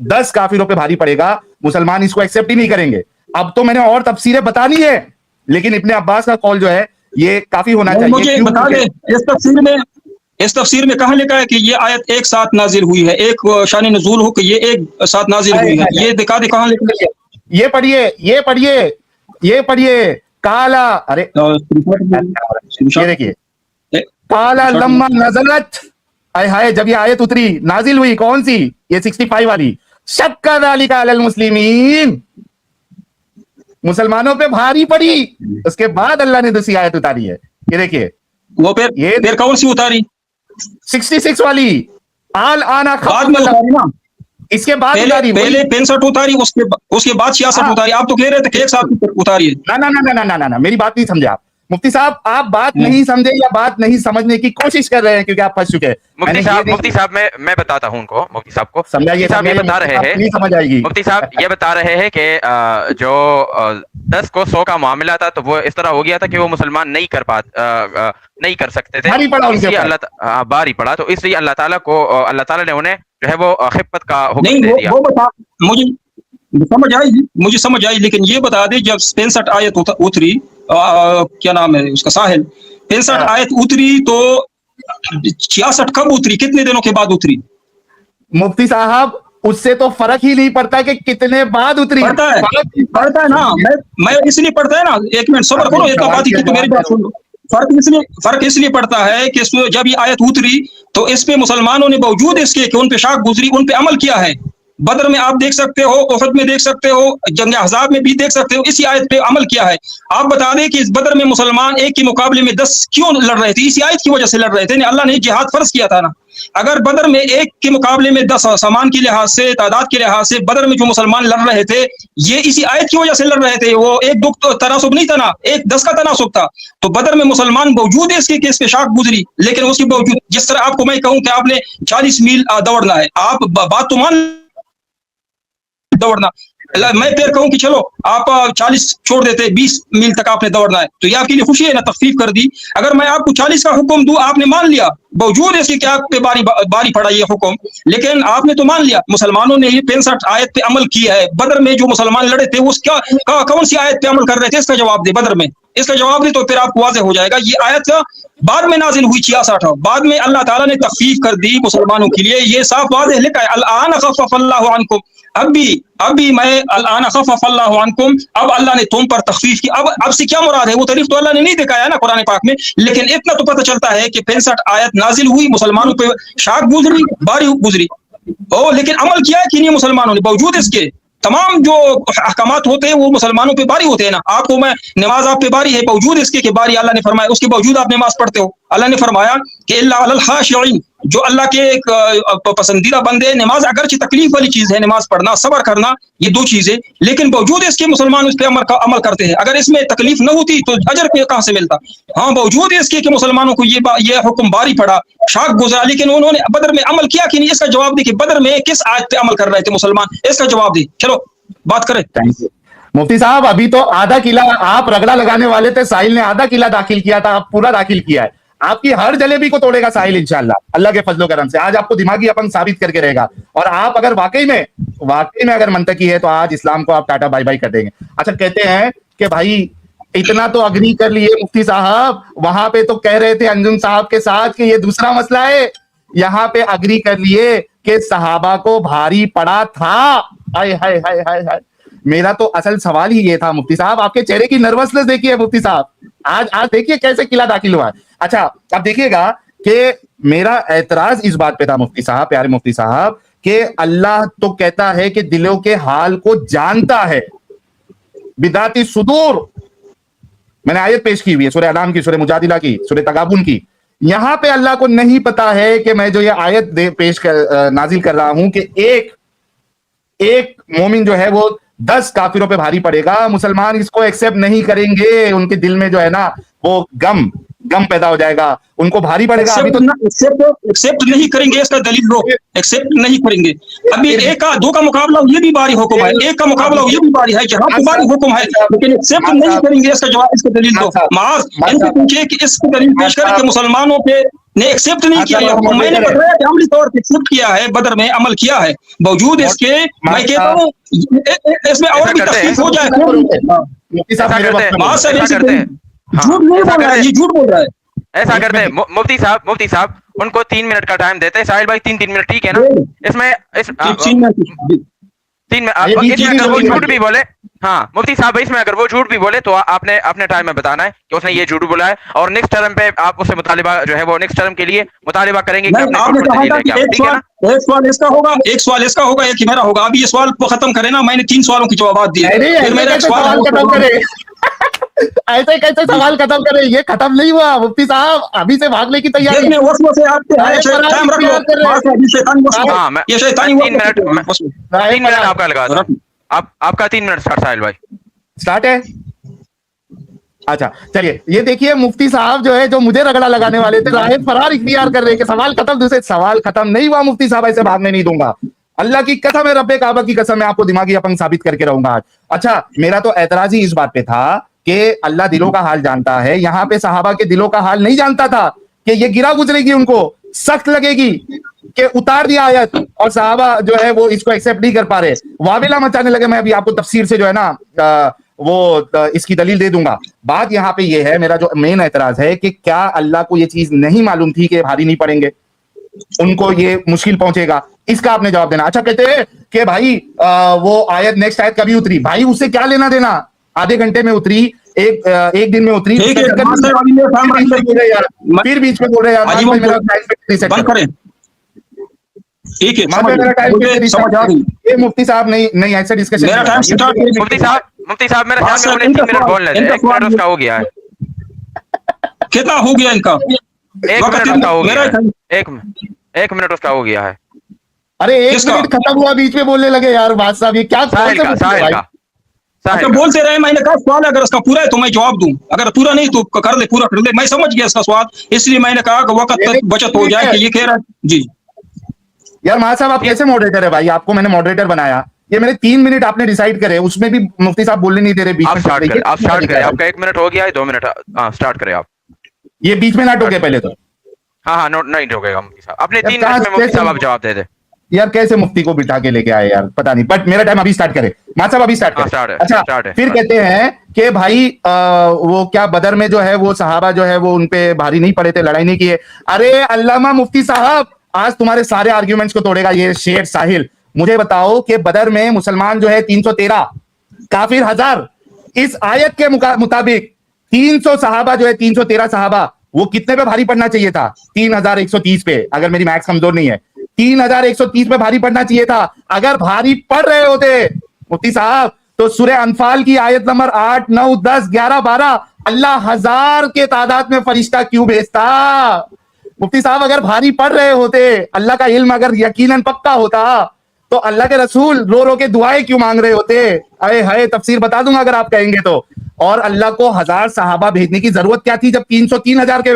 10 کافروں پہ بھاری پڑے گا, مسلمان اس کو ایکسپٹ ہی نہیں کریں گے. اب تو میں نے اور تفسیریں بتانی ہے لیکن ابن عباس کا قول جو ہے یہ کافی ہونا چاہیے. مجھے بتا دیں اس تفسیر میں کہاں لکھا ہے کہ یہ آیت ایک ساتھ نازل ہوئی ہے, ایک شان نزول ہو کہ یہ ایک ساتھ نازل ہوئی ہے؟ یہ دکھا دے کہاں لکھا ہے. یہ پڑھیے کالا, ارے یہ دیکھیے کالا لما نزلت, آئے ہائے جب یہ آیت اتری نازل ہوئی کون سی, یہ 65 والی, شک ذالک علی المسلمین, مسلمانوں پہ بھاری پڑی. اس کے بعد اللہ نے دوسری آیت اتاری ہے. یہ دیکھیے وہ پھر کون سی اتاری, 66 والی آل آنا بعد میں اتاری نا, اس کے بعد پہلے 65 اتاری, اس کے بعد 66 اتاری. آپ تو کہہ رہے تھے کہ ایک ساتھ اتاری ہے. نہ میری بات نہیں سمجھے آپ مفتی صاحب, آپ بات نہیں سمجھے یا بات نہیں سمجھنے کی کوشش کر رہے ہیں کیونکہ آپ پھنس چکے ہیں. مفتی صاحب میں بتاتا ہوں ان کو, مفتی صاحب کو سمجھائیے, صاحب یہ بتا رہے ہیں, سمجھ آئے گی. مفتی صاحب یہ بتا رہے ہیں کہ جو 10 کو 100 کا معاملہ تھا تو وہ اس طرح ہو گیا تھا کہ وہ مسلمان نہیں کر سکتے تھے, باری پڑا, تو اس لیے اللہ تعالیٰ نے انہیں جو ہے وہ خفت کا حکم دے دیا. مجھے سمجھ آئی لیکن یہ بتا دے جب 65 آیت اتری, کیا نام ہے اس کا, ساحل 65 آیت اتری تو 66 کب اتری, کتنے دنوں کے بعد اتری؟ مفتی صاحب اس سے تو فرق ہی نہیں پڑتا کہ کتنے بعد اتری. پڑتا ہے نا, میں اس لیے پڑھتا ہے نا, ایک منٹ صبر کرو, ایک بات ہی تو میری بات سن لو. فرق اس لیے پڑتا ہے کہ جب یہ آیت اتری تو اس پہ مسلمانوں نے باوجود اس کے کہ ان پہ شاک گزری ان پہ عمل کیا ہے. بدر میں آپ دیکھ سکتے ہو, احد میں دیکھ سکتے ہو, جنگ احزاب میں بھی دیکھ سکتے ہو, اسی آیت پہ عمل کیا ہے. آپ بتا دیں کہ اس بدر میں مسلمان ایک کے مقابلے میں 10 کیوں لڑ رہے تھے؟ اسی آیت کی وجہ سے لڑ رہے تھے. اللہ نے جہاد فرض کیا تھا نا. اگر بدر میں ایک کے مقابلے میں 10 سامان کے لحاظ سے, تعداد کے لحاظ سے بدر میں جو مسلمان لڑ رہے تھے یہ اسی آیت کی وجہ سے لڑ رہے تھے. وہ ایک دو تناسب نہیں تھا نا, ایک 10 کا تناسب تھا. تو بدر میں مسلمان باوجود اس کے اس پہ شاک گزری, لیکن اس کے باوجود جس طرح آپ کو میں کہوں کہ آپ نے 40 میل دوڑنا ہے, آپ بات تو مان دوڑنا, میں پھر کہوں کہ چلو آپ 40 چھوڑ دیتے, 20 میل تک آپ نے دوڑنا ہے, تو یہ آپ کے لیے خوشی ہے نا, تخفیف کر دی. اگر میں آپ کو 40 کا حکم دوں, آپ نے مان لیا باوجود اس کے کہ آپ پہ باری پڑا یہ حکم, لیکن آپ نے تو مان لیا. مسلمانوں نے یہ 65 آیت پہ عمل کیا ہے. بدر میں جو مسلمان لڑے تھے اس کون سی آیت پہ عمل کر رہے تھے, اس کا جواب دے. بدر میں اس کا جواب دے تو پھر آپ کو واضح ہو جائے گا. یہ آیت بعد میں نازل ہوئی 66, بعد میں اللہ تعالیٰ نے تخفیف کر دی مسلمانوں کے لیے. یہ صاف واضح لکھا ہے, الآن خفف اللہ عنکم, ابھی میں الآن خفف اللہ عنکم, اب اللہ نے تم پر تخفیف کی. اب سے کیا مراد ہے؟ وہ تعریف تو اللہ نے نہیں دکھایا نا قرآن پاک میں, لیکن اتنا تو پتہ چلتا ہے کہ 65 آیت نازل ہوئی, مسلمانوں پہ شاک گزری, باری گزری, لیکن عمل کیا ہے کہ نہیں مسلمانوں نے؟ باوجود اس کے تمام جو احکامات ہوتے ہیں وہ مسلمانوں پہ باری ہوتے ہیں نا. آپ کو میں نماز آپ پہ باری ہے, باوجود اس کے کہ باری اللہ نے فرمایا, اس کے باوجود آپ نماز پڑھتے ہو. اللہ نے فرمایا کہ الا علی الخاشعین, جو اللہ کے ایک پسندیدہ بندے, نماز اگرچہ تکلیف والی چیز ہے, نماز پڑھنا, صبر کرنا, یہ دو چیزیں, لیکن باوجود اس کے مسلمان اس پہ عمل کرتے ہیں. اگر اس میں تکلیف نہ ہوتی تو اجر کہاں سے ملتا؟ ہاں, باوجود اس کے کہ مسلمانوں کو یہ حکم باری پڑا, شاق گزرا, لیکن انہوں نے بدر میں عمل کیا کہ نہیں؟ اس کا جواب دے کہ بدر میں کس آیت پہ عمل کر رہے تھے مسلمان, اس کا جواب دے. چلو بات کریں. مفتی صاحب, ابھی تو آدھا قلعہ آپ رگڑا لگانے والے تھے, ساحل نے آدھا قلعہ داخل کیا تھا, آپ پورا داخل کیا ہے. آپ کی ہر جلیبی کو توڑے گا ساحل انشاءاللہ, اللہ کے فضل و کرم سے. آج آپ کو دماغی اپن ثابت کر کے رہے گا, اور آپ اگر واقعی میں اگر منطقی ہے تو آج اسلام کو آپ ٹاٹا بائی بائی کر دیں گے. اچھا, کہتے ہیں کہ بھائی اتنا تو اگری کر لیے مفتی صاحب, وہاں پہ تو کہہ رہے تھے انجم صاحب کے ساتھ کہ یہ دوسرا مسئلہ ہے, یہاں پہ اگری کر لیے کہ صحابہ کو بھاری پڑا تھا. ہائے ہائے ہائے ہائے ہائے. میرا تو اصل سوال ہی یہ تھا مفتی صاحب, آپ کے چہرے کی نروسنس دیکھیے مفتی صاحب, آج دیکھیے کیسے قلعہ داخل ہوا ہے. اچھا, اب دیکھیے گا کہ میرا اعتراض اس بات پہ تھا مفتی صاحب, پیارے مفتی صاحب, کہ اللہ تو کہتا ہے کہ دلوں کے حال کو جانتا ہے, بذات الصدور. میں نے آیت پیش کی ہوئی ہے سورہ انعام کی, سورہ مجادلہ کی, سورہ تغابن کی. یہاں پہ اللہ کو نہیں پتا ہے کہ میں جو یہ آیت نازل کر رہا ہوں کہ ایک مومن جو ہے وہ 10 کافروں پہ بھاری پڑے گا, مسلمان اس کو ایکسپٹ نہیں کریں گے, ان کے دل میں جو ہے نا وہ غم پیدا ہو جائے گا, ان کو بھاری پڑے گا. ابھی تو ایکسپٹ نہیں کریں گے, اس کا دلیل دو. ایکسپٹ نہیں کریں گے. ابھی ایک کا دو کا مقابلہ یہ بھی باری حکم ہے, ایک کا مقابلہ یہ بھی باری ہے, جہاں باری حکم ہے, لیکن ایکسپٹ نہیں کریں گے, اس کا جواب, اس کا دلیل دو. معاذ ان سے پوچھے کہ اس کی دلیل پیش کریں کہ مسلمانوں پہ نے ایکسپٹ نہیں کیا یہ حکم. میں نے بتایا کہ عملی طور پہ ایکسپٹ کیا ہے, بدر میں عمل کیا ہے, باوجود اس کے میں کہتا ہوں اس میں اور بھی تفصیل ہو جائے. جھوٹ نہیں بول رہا ہے, یہ جھوٹ بول رہا ہے. ایسا کرتے ہیں مفتی صاحب ان کو 3 منٹ کا ٹائم دیتے ہیں. ساحل بھائی 3 منٹ ٹھیک ہے نا؟ اس میں 3 میں اگر وہ جھوٹ بھی بولے, ہاں مفتی صاحب اس میں اگر وہ جھوٹ بھی بولے تو آپ نے اپنے ٹائم میں بتانا ہے کہ اس نے یہ جھوٹ بولا ہے, اور نیکسٹ ٹرم پہ آپ اس سے مطالبہ جو ہے وہ نیکسٹ ٹرم کے لیے مطالبہ کریں گے. ایک سوال اس کا ہوگا, ایک سوال اس کا ہوگا, ایک ہی میرا ہوگا. ابھی یہ سوال کو ختم کرے نا, میں نے 3 سوالوں کے جوابات دیے. ایسے کیسے سوال ختم کرے, یہ ختم نہیں ہوا مفتی صاحب, ابھی سے بھاگنے کی تیاری. آپ کا لگا دو, آپ کا 3 منٹ ساحل بھائی سٹارٹ ہے. اچھا چلیے, یہ دیکھیے مفتی صاحب جو ہے, جو مجھے رگڑا لگانے والے تھے, راہ فرار اختیار کر رہے کہ سوال ختم, دوسرے سوال ختم نہیں ہوا مفتی صاحب, ایسے بھاگنے نہیں دوں گا. اللہ کی قسم ہے, رب کعبہ کی قسم, میں آپ کو دماغی اپن ثابت کر کے رہوں گا آج. اچھا, میرا تو اعتراض ہی اس بات پہ تھا کہ اللہ دلوں کا حال جانتا ہے. یہاں پہ صحابہ کے دلوں کا حال نہیں جانتا تھا کہ یہ گرا گزرے گی, ان کو سخت لگے گی کہ اتار دیا آیت, اور صحابہ جو ہے وہ اس کو ایکسپٹ نہیں کر پا رہے, واویلا مچانے لگے. میں ابھی آپ کو تفسیر سے جو ہے نا وہ اس کی دلیل دے دوں گا. بات یہاں پہ یہ ہے, میرا جو مین اعتراض ہے کہ کیا اللہ کو یہ چیز نہیں معلوم تھی کہ بھاری نہیں پڑیں گے, ان کو یہ مشکل پہنچے گا؟ اس کا آپ نے جواب دینا. اچھا, کہتے ہیں کہ بھائی وہ آیت نیکسٹ آیت کبھی اتری, بھائی اس سے کیا لینا دینا, آدھے گھنٹے میں اتری, ایک دن میں اتری, پھر بیچ میں بول رہے ہیں مفتی صاحب نہیں ایسا ڈسکشن. مفتی صاحب میرا خیال میں 3 منٹ بول رہے تھے, 1 منٹ اس کا ہو گیا ہے. کتنا ہو گیا ان کا؟ 1 منٹ اس کا ہو گیا ہے, 1 منٹ اس کا ہو گیا ہے. ارے 1 منٹ ختم ہوا, بیچ میں بولنے لگے یار بات صاحب, یہ کیا ساحل کا بولتے رہے. میں نے کہا سوال اگر اس کا پورا ہے تو میں جواب دوں, اگر پورا نہیں تو کر لے, پورا کر لے. میں سمجھ گیا اس کا سوال, اس لیے میں نے کہا کہ وقت بچت ہو جائے کہ یہ کہہ رہا ہے. جی یار مہا صاحب, آپ کیسے ماڈریٹر ہے بھائی, آپ کو میں نے ماڈریٹر بنایا, یہ میرے 3 منٹ آپ نے ڈیسائیڈ کرے, اس میں بھی مفتی صاحب بولنے نہیں دے رہے. بیچ میں آپ سٹارٹ کریں, آپ کا 1 منٹ ہو گیا ہے, 2 منٹ سٹارٹ کریں آپ. یہ بیچ میں نہ ٹوکے پہلے تو. ہاں نہیں ٹوکے گا مفتی صاحب, اپنے 3 منٹ میں مفتی صاحب آپ جواب دے دیں. یار کیسے مفتی کو بٹھا کے لے کے آئے یار, پتہ نہیں, بٹ میرا ٹائم ابھی سٹارٹ کرے مہا صاحب, ابھی سٹارٹ کرے. اچھا, پھر کہتے ہیں کہ بھائی وہ کیا بدر میں جو ہے وہ صحابہ جو ہے وہ ان پہ بھاری نہیں پڑے تھے, لڑائی نہیں کیے. ارے علامہ مفتی صاحب, آج تمہارے سارے آرگیومنٹس کو توڑے گا یہ شیر ساحل. مجھے بتاؤ کہ بدر میں مسلمان جو ہے 313, کافر 1000. اس آیت کے مطابق 300 صحابہ جو ہے 313 صحابہ, وہ کتنے پہ بھاری پڑنا چاہیے تھا؟ 3130 پہ, اگر میری میتھس کمزور نہیں ہے. 3130 پہ بھاری پڑنا چاہیے تھا. اگر بھاری پڑ رہے ہوتے مفتی صاحب تو سورہ انفال کی آیت نمبر 8, 9, 10, 11, 12, اللہ 1000 کے تعداد میں فرشتہ کیوں بھیجتا؟ مفتی صاحب اگر بھاری پڑھ رہے ہوتے, اللہ کا علم اگر یقیناً پکا ہوتا, تو اللہ کے رسول رو رو کے دعائیں کیوں مانگ رہے ہوتے؟ اے ہائے, تفسیر بتا دوں گا اگر آپ کہیں گے تو. اور اللہ کو 1000 صحابہ بھیجنے کی ضرورت کیا تھی جب 303,000 کے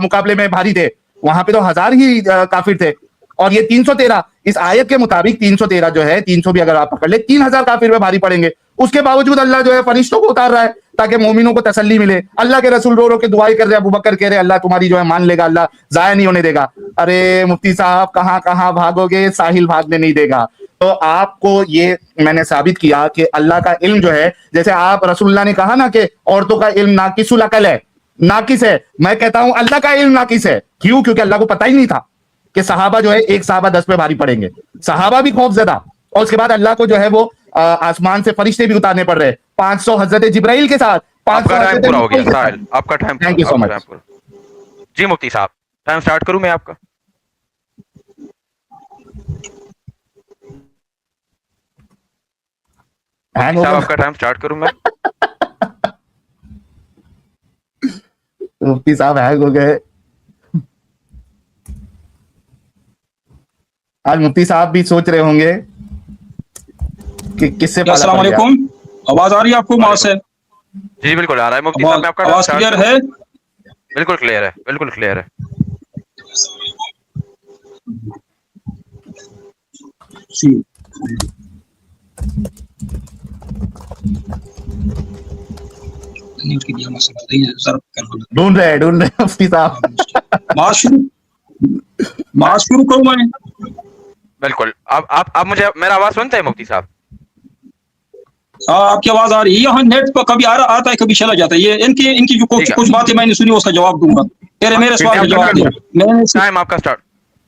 مقابلے میں بھاری تھے؟ وہاں پہ تو 1000 ہی کافر تھے, اور یہ 313. اس آیت کے مطابق 313 جو ہے, 300 بھی اگر آپ پکڑ لیں, 3000 کافر میں بھاری پڑیں گے. اس کے باوجود اللہ جو ہے فرشتوں کو اتار رہا ہے تاکہ مومنوں کو تسلی ملے. اللہ کے رسول رو رو کے دعائیں کر رہے ہیں, ابوبکر کہہ رہے اللہ تمہاری جو ہے مان لے گا, اللہ ضائع نہیں ہونے دے گا. ارے مفتی صاحب کہاں کہاں بھاگو گے, ساحل بھاگنے نہیں دے گا. تو آپ کو یہ میں نے ثابت کیا کہ اللہ کا علم جو ہے, جیسے آپ رسول اللہ نے کہا نا کہ عورتوں کا علم ناقص العقل ہے, ناقص ہے, میں کہتا ہوں اللہ کا علم ناقص ہے. کیوں؟ کیونکہ اللہ کو پتہ ہی نہیں تھا کہ صحابہ جو ہے ایک صحابہ 10 پہ بھاری پڑیں گے. صحابہ بھی خوف زدہ, اور اس کے بعد اللہ کو جو ہے وہ آسمان سے فرشتے بھی اتارنے پڑ رہے, 500 حضرت جبرائیل کے ساتھ. 500 ٹائم پورا ہو گیا ساحل, آپ کا ٹائم. تھینک یو سو مچ. جی مفتی صاحب ٹائم سٹارٹ کروں میں آپ کا؟ صاحب آپ کا ٹائم سٹارٹ کروں میں؟ مفتی صاحب ہینگ ہو گئے. آج مفتی صاحب بھی سوچ رہے ہوں گے کہ کس سے. السلام علیکم, آواز آ رہی ہے آپ کو وہاں سے؟ جی بالکل آ رہا ہے مفتی صاحب, میں آپ کا آواز کلیئر ہے؟ بالکل کلیئر ہے, بالکل کلیئر ہے. ڈھونڈ رہے مفتی صاحب. بات شروع کروں میں؟ بالکل. آپ مجھے میرا آواز سنتے ہیں مفتی صاحب؟ آپ کی آواز آ رہی ہے. یہاں نیٹ پر کبھی آتا ہے کبھی چلا جاتا ہے. یہ ان کی جو کچھ باتیں میں نے سنی اس کا جواب دوں گا. میرے سوال کا جواب دیں. ٹائم آپ کا سٹارٹ.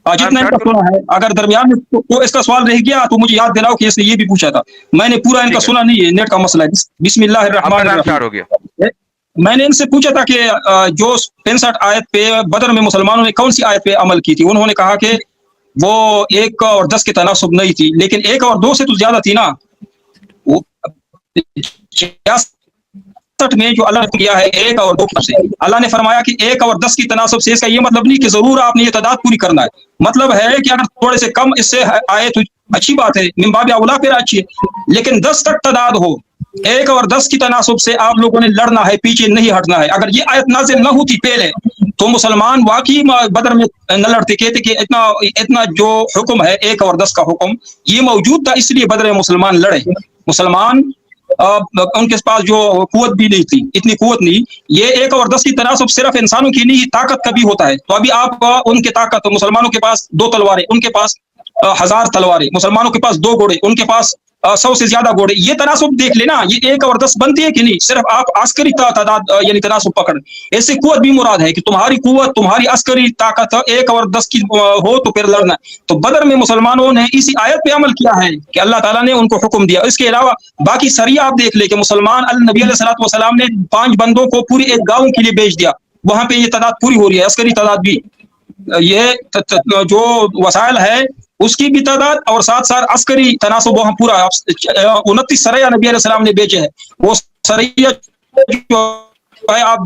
جتنا ان کا سنا ہے, اگر درمیان میں کوئی اس کا سوال رہ گیا تو مجھے یاد دلاؤ کہ اس نے یہ بھی پوچھا تھا. میں نے پورا ان کا سنا نہیں ہے, نیٹ کا مسئلہ ہے. بسم اللہ الرحمن الرحیم. میں نے ان سے پوچھا تھا کہ جو 65 آیت پہ بدر میں مسلمانوں نے کون سی آیت پہ عمل کی تھی؟ انہوں نے کہا کہ وہ 1 اور 10 کے تناسب نہیں تھی, لیکن 1 اور 2 سے تو زیادہ تھی نا. 66 میں جو اللہ نے کیا ہے 1 اور 2 سے, اللہ نے فرمایا کہ 1 اور 10 کی تناسب سے. اس کا یہ مطلب نہیں کہ ضرور آپ نے یہ تعداد پوری کرنا ہے. مطلب ہے کہ اگر تھوڑے سے کم اس سے آئے تو اچھی بات ہے, من باب اولا پھر اچھی ہے, لیکن 10 تک تعداد ہو, 1 اور 10 کی تناسب سے آپ لوگوں نے لڑنا ہے, پیچھے نہیں ہٹنا ہے. اگر یہ آیت نازل نہ ہوتی پہلے تو مسلمان واقعی بدر میں نہ لڑتے. کہتے کہ اتنا جو حکم ہے 1 اور 10 کا حکم یہ موجود تھا, اس لیے بدر میں مسلمان لڑے. مسلمان ان کے پاس جو قوت بھی نہیں تھی, اتنی قوت نہیں. یہ 1 اور 10 کی تناسب صرف انسانوں کی نہیں, طاقت کا بھی ہوتا ہے. تو ابھی آپ ان کے طاقت, مسلمانوں کے پاس 2 تلواریں, ان کے پاس 1000 تلواریں, مسلمانوں کے پاس 2 گھوڑے, ان کے پاس 100 سے زیادہ گھوڑے. یہ تناسب دیکھ لینا, یہ 1 اور 10 بنتی ہے کہ نہیں. صرف آپ عسکری تعداد یعنی تناسب پکڑ, ایسے قوت بھی مراد ہے کہ تمہاری قوت, تمہاری عسکری طاقت 1 اور 10 کی ہو تو پھر لڑنا. تو بدر میں مسلمانوں نے اسی آیت پہ عمل کیا ہے کہ اللہ تعالیٰ نے ان کو حکم دیا. اس کے علاوہ باقی سریہ آپ دیکھ لیں کہ مسلمان النبی علیہ الصلوۃ والسلام نے 5 بندوں کو پوری ایک گاؤں کے لیے بیچ دیا. وہاں پہ یہ تعداد پوری ہو رہی ہے, عسکری تعداد بھی, یہ جو وسائل ہے اس کی بھی تعداد, اور ساتھ ساتھ عسکری تناسب وہاں پورا. 29 سریہ نبی علیہ السلام نے بیچے ہیں. وہ سریہ جو ہے آپ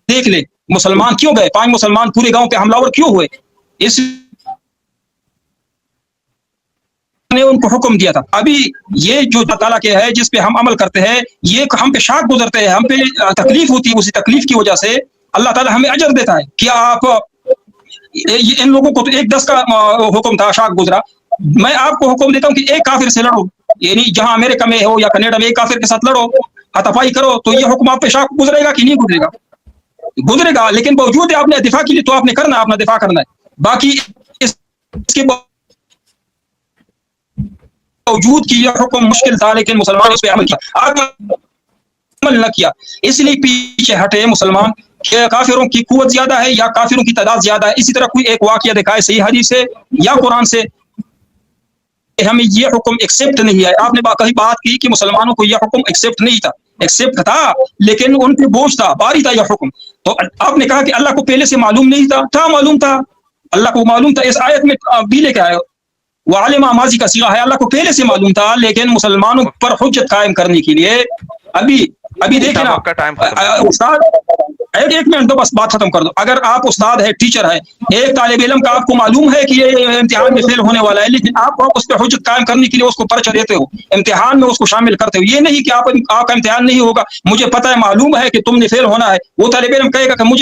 دیکھ لیں مسلمان کیوں گئے, 5 مسلمان پورے گاؤں پہ حملہ آور کیوں ہوئے, اس نے ان کو حکم دیا تھا. ابھی یہ جو اللہ تعالیٰ کے ہے جس پہ ہم عمل کرتے ہیں, یہ ہم پہ شاق گزرتے ہیں, ہم پہ تکلیف ہوتی ہے, اسی تکلیف کی وجہ سے اللہ تعالیٰ ہمیں اجر دیتا ہے. کیا آپ ان لوگوں کو تو 1-10 کا حکم تھا, شاق گزرا. میں آپ کو حکم دیتا ہوں کہ ایک کافر سے لڑو, یعنی جہاں امریکہ میں ہو یا کینیڈا میں ایک کافر کے ساتھ لڑو, ہاتھاپائی کرو, تو یہ حکم آپ پہ شاق گزرے گا کہ نہیں گزرے گا؟ گزرے گا. لیکن باوجود آپ نے دفاع کے لیے تو آپ نے کرنا ہے, اپنا دفاع کرنا ہے. باقی اس کے باوجود کہ یہ حکم مشکل تھا لیکن مسلمان اس پہ عمل کیا, عمل نہ کیا, اس لیے پیچھے ہٹے مسلمان. کہ کافروں کی قوت زیادہ ہے یا کافروں کی تعداد زیادہ ہے. اسی طرح کوئی ایک واقعہ دکھائے صحیح حدیث سے یا قرآن سے ہمیں یہ حکم ایکسیپٹ نہیں ہے. آپ نے کہیں بات کی کہ مسلمانوں کو یہ حکم ایکسیپٹ نہیں تھا, ایکسیپٹ تھا لیکن ان پہ بوجھ تھا, باری تھا یہ حکم. تو آپ نے کہا کہ اللہ کو پہلے سے معلوم نہیں تھا معلوم تھا, اللہ کو معلوم تھا. اس آیت میں بھی لے کے آئے وعالم ماضی کا صیغہ ہے, اللہ کو پہلے سے معلوم تھا, لیکن مسلمانوں پر حجت قائم کرنے کے لیے ابھی دیکھیں نا استاد, एक मिनट दो, बस बात खत्म कर दो। अगर आप उस्ताद है, टीचर है, एक तालिब इल्म का आपको मालूम है कि ये इम्तिहान में फेल होने वाला है, लेकिन आप उस पर हुज्जत कायम करने के लिए उसको पर्चा देते हो, इम्तिहान में उसको शामिल करते हो। ये नहीं कि आपका इम्तिहान नहीं होगा, मुझे पता है, मालूम है कि तुमने फेल होना है। वो तालिब इल्म कहेगा कि मुझ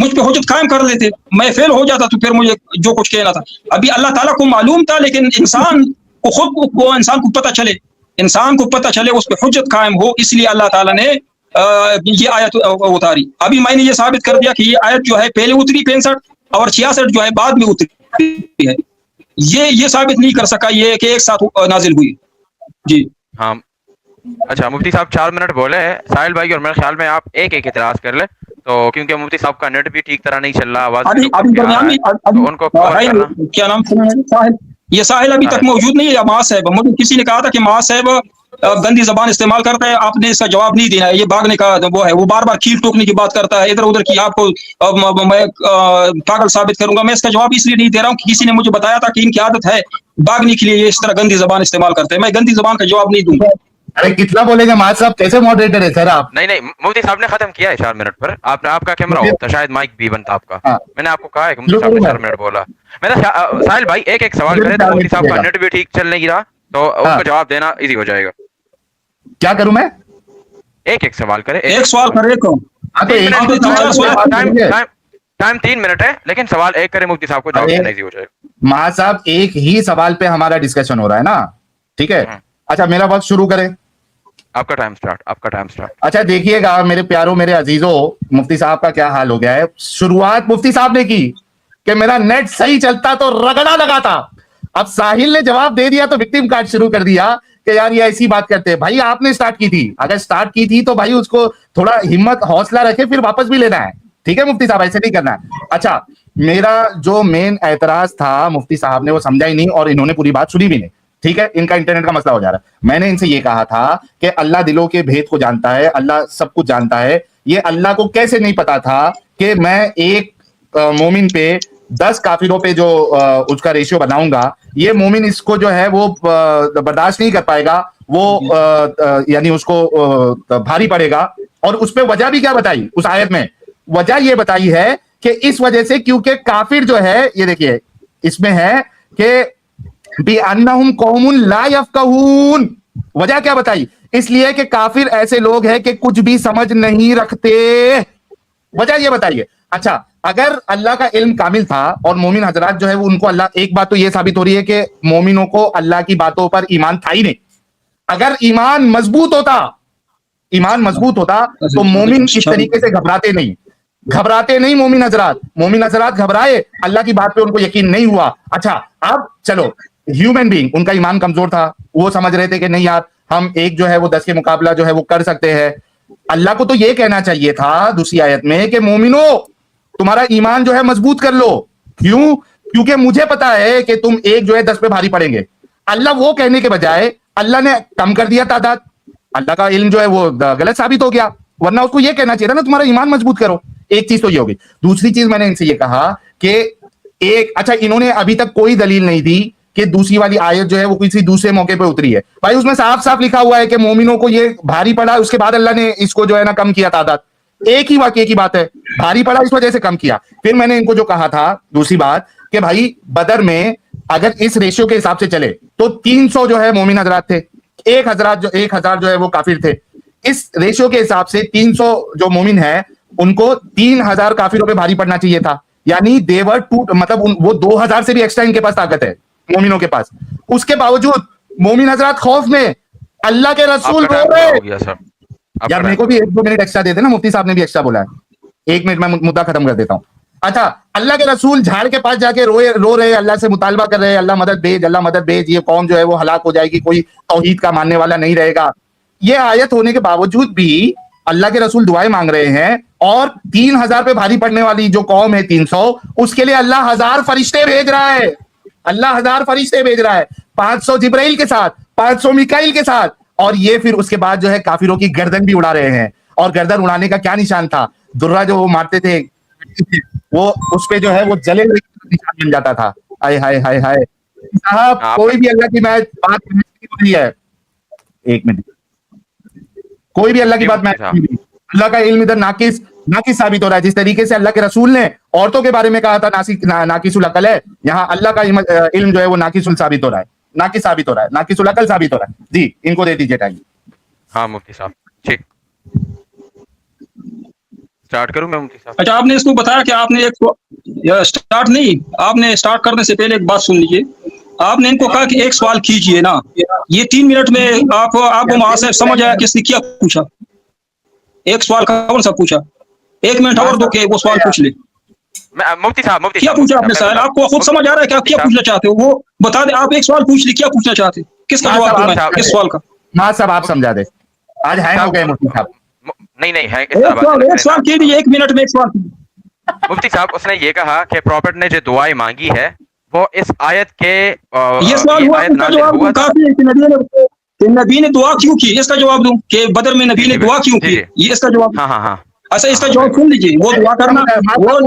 पे हुज्जत कायम कर लेते, मैं फेल हो जाता तो फिर मुझे जो कुछ कहना था। अभी अल्लाह ताला को मालूम था, लेकिन इंसान को पता चले, इंसान को पता चले, उस पर हुज्जत कायम हो, इसलिए अल्लाह ताला ने ये आयत उतारी। अभी मैंने ये साबित कर दिया कि ये आयत जो है पहले उतरी 65 और 66 जो है बाद में उतरी है। ये साबित नहीं कर सका ये कि एक साथ नाजिल हुई। जी हाँ, अच्छा मुफ्ती साहब 4 मिनट बोले हैं साहिल भाई, और मेरे ख्याल में आप एक इतराज कर ले, तो क्योंकि मुफ्ती साहब का नेट भी ठीक तरह नहीं चल रहा, आवाज तो उनको कवर करना। क्या नाम साहिल? ये साहिल अभी तक मौजूद नहीं है, या मां साहब? मुझे किसी ने कहा था कि मां साहब गंदी जबान इस्तेमाल करता है, आपने इसका जवाब नहीं दिया है। ये भागने का वो है, वो बार बार खीर टोकने की बात करता है, इधर उधर की। आपको मैं पागल साबित करूंगा। मैं इसका जवाब इसलिए नहीं दे रहा हूँ कि किसी ने मुझे बताया था कि इनकी आदत है भागने के लिए ये इस तरह गंदी जबान इस्तेमाल करते हैं। मैं गंदी जबान का जवाब नहीं दूंगा। अरे कितना बोलेंगे माज साहब, कैसे मॉडरेटर है सर आप? नहीं मुफ्ती साहब ने खत्म किया है 4 मिनट पर। आपका कैमरा होता, शायद माइक भी बनता आपका। मैंने आपको कहा है कि मुफ्ती साहब ने 4 मिनट बोला। मेरा साहिल भाई एक सवाल करे, तो मुफ्ती साहब का नेट भी ठीक चल नहीं रहा, तो उसको जवाब देना इजी हो जाएगा। क्या करूं मैं? एक सवाल करे, एक सवाल करे को टाइम 3 मिनट है, लेकिन सवाल एक करे, मुफ्ती साहब को जवाब देना इजी हो जाएगा। महा साहब एक ही सवाल पे हमारा डिस्कशन हो रहा है ना, ठीक है? अच्छा मेरा वक्त शुरू करें। आपका टाइम स्टार्ट। अच्छा देखिएगा मेरे प्यारों, मेरे अजीजों, मुफ्ती साहब का क्या हाल हो गया है। शुरुआत मुफ्ती साहब ने की कि मेरा नेट सही चलता तो रगड़ा लगाता। अब साहिल ने जवाब दे दिया तो विक्टिम कार्ड शुरू कर दिया कि यार ये ऐसी बात करते हैं। भाई आपने स्टार्ट की थी, अगर स्टार्ट की थी तो भाई उसको थोड़ा हिम्मत हौसला रखे, फिर वापस भी लेना है, ठीक है मुफ्ती साहब? ऐसे नहीं करना है। अच्छा मेरा जो मेन एतराज था, मुफ्ती साहब ने वो समझा ही नहीं और इन्होंने पूरी बात सुनी भी नहीं, ठीक है? इनका इंटरनेट का मसला हो जा रहा है। मैंने इनसे ये कहा था कि अल्लाह दिलों के भेद को जानता है, अल्लाह सब कुछ जानता है। ये अल्लाह को कैसे नहीं पता था कि मैं एक मोमिन पे 10 काफिरों पे जो उसका रेशियो बनाऊंगा, ये मोमिन इसको जो है वो बर्दाश्त नहीं कर पाएगा, वो यानी उसको भारी पड़ेगा। और उस पे वजह भी क्या बताई उस आयत में? वजह ये बताई है कि इस वजह से क्योंकि काफिर जो है, ये देखिए इसमें है कि बिअन्नहुम कौमुन ला यफ्कहून। वजह क्या बताई? इसलिए कि काफिर ऐसे लोग हैं कि कुछ भी समझ नहीं रखते। वजह ये बताइए। अच्छा अगर अल्लाह का इल्म कामिल था और मोमिन हजरात जो है वो उनको अल्लाह, एक बात तो ये साबित हो रही है कि मोमिनों को अल्लाह की बातों पर ईमान था ही नहीं। अगर ईमान मजबूत होता तो मोमिन इस तरीके से घबराते नहीं मोमिन हजरात घबराए, अल्लाह की बात पे उनको यकीन नहीं हुआ। अच्छा अब चलो, ह्यूमन बीइंग, उनका ईमान कमजोर था, वो समझ रहे थे कि नहीं यार हम एक जो है वो 10 के मुकाबला जो है वो कर सकते हैं। अल्लाह को तो ये कहना चाहिए था दूसरी आयत में कि मोमिनो तुम्हारा ईमान जो है मजबूत कर लो। क्यों? क्योंकि मुझे पता है कि तुम एक जो है 10 पे भारी पड़ेंगे। अल्लाह वो कहने के बजाय अल्लाह ने कम कर दिया तादाद। अल्लाह का इल्म जो है वो गलत साबित हो गया, वरना उसको ये कहना चाहिए था ना तुम्हारा ईमान मजबूत करो। एक चीज तो ये होगी। दूसरी चीज मैंने इनसे ये कहा कि एक, अच्छा इन्होंने अभी तक कोई दलील नहीं दी कि दूसरी वाली आयत जो है वो किसी दूसरे मौके पे उतरी है। भाई उसमें साफ साफ लिखा हुआ है कि मोमिनों को ये भारी पड़ा, उसके बाद अल्लाह ने इसको जो है ना कम किया तादाद। एक ही वाक्य की बात है, भारी पड़ा इस वजह से कम किया। फिर मैंने इनको जो कहा था दूसरी बात कि भाई बदर में अगर इस रेशियो के हिसाब से चले तो 300 जो है मोमिन हजरात थे, 1000 जो है वो काफिर थे। इस रेशियो के हिसाब से 300 जो मोमिन है उनको 3000 काफिरों पे भारी पड़ना चाहिए था। यानी देवर टू, मतलब वो 2000 से भी एक्स्ट्रा इनके पास ताकत है मोमिनों के पास। उसके बावजूद मोमिन हजरात खौफ में, अल्लाह के रसूल रो रहे। यार मेरे को भी 1-2 मिनट एक्स्ट्रा दे देना, मुफ्ती साहब ने भी एक्स्ट्रा बोला है। 1 मिनट में मुद्दा खत्म कर देता हूं। अच्छा अल्लाह के रसूल झाड़ के पास जाके रो रहे, अल्लाह से मुतालबा कर रहे, अल्लाह मदद भेज, ये कौम जो है वो हलाक हो जाएगी, कोई तौहीद का मानने वाला नहीं रहेगा। ये आयत होने के बावजूद भी अल्लाह के रसूल दुआएं मांग रहे हैं, और 3000 पे भारी पड़ने वाली जो कौम है 300, उसके लिए अल्लाह 1000 फरिश्ते भेज रहा है। 500 जिब्राइल के साथ, 500 मिकाइल के साथ, और ये फिर उसके बाद जो है काफिरों की गर्दन भी उड़ा रहे हैं। और गर्दन उड़ाने का क्या निशान था? दुर्रा जो वो मारते थे वो उस पे जो है वो जले हुए निशान बन जाता था। हाय हाय हाय हाय साहब, कोई भी अल्लाह की बात हो रही है, 1 मिनट, कोई भी अल्लाह की बात, अल्लाह का इल्म इधर नाकिस, नाकिस साबित हो रहा है। जिस तरीके से अल्लाह के रसूल ने औरतों के बारे में कहा था नाकिसुल अकल है, यहाँ अल्लाह का इल्म जो है वो नाकिसुल साबित हो रहा है, नाकिस साबित हो रहा है, नाकिसुल अकल साबित हो रहा है। जी इनको दे दीजिए टाइम। हाँ मुफ्ती साहब ठीक, स्टार्ट करूं मैं मुफ्ती साहब? अच्छा, आपने इसको बताया कि आपने स्टार्ट नहीं, आपने स्टार्ट करने से पहले एक बात सुन लीजिए। आपने इनको कहा कि एक सवाल कीजिए ना, ये 3 मिनट में आपको वहां से समझ आया कि इसने क्या पूछा। एक सवाल कौन सा पूछा? 1 मिनट और दो के वो सवाल पूछ ले। मुफ्ती साहब क्या पूछा आपने सवाल? आपको खुद समझ आ रहा है कि आप क्या पूछना चाहते हो? वो बता दे, आप एक सवाल पूछ ली, क्या पूछना चाहते हो? किसका जवाब दूं मैं किस सवाल का? हाँ साहब आप समझा दे, आज हैंग हो गए मुफ्ती साहब। नहीं है एक सवाल कीजिए, 1 मिनट में एक सवाल। मुफ्ती साहब उसने ये कहा कि प्रॉफिट ने जो दुआएं मांगी है वो इस आयत के ये सवाल हुआ, इसका जवाब दूं काफी है कि नबी ने दुआ क्यों की, इसका जवाब दूं कि बदर में नबी ने दुआ क्यों की, ये इसका जवाब। हाँ अच्छा, इसका जवाब सुन लीजिए। वो दुआ करना, वो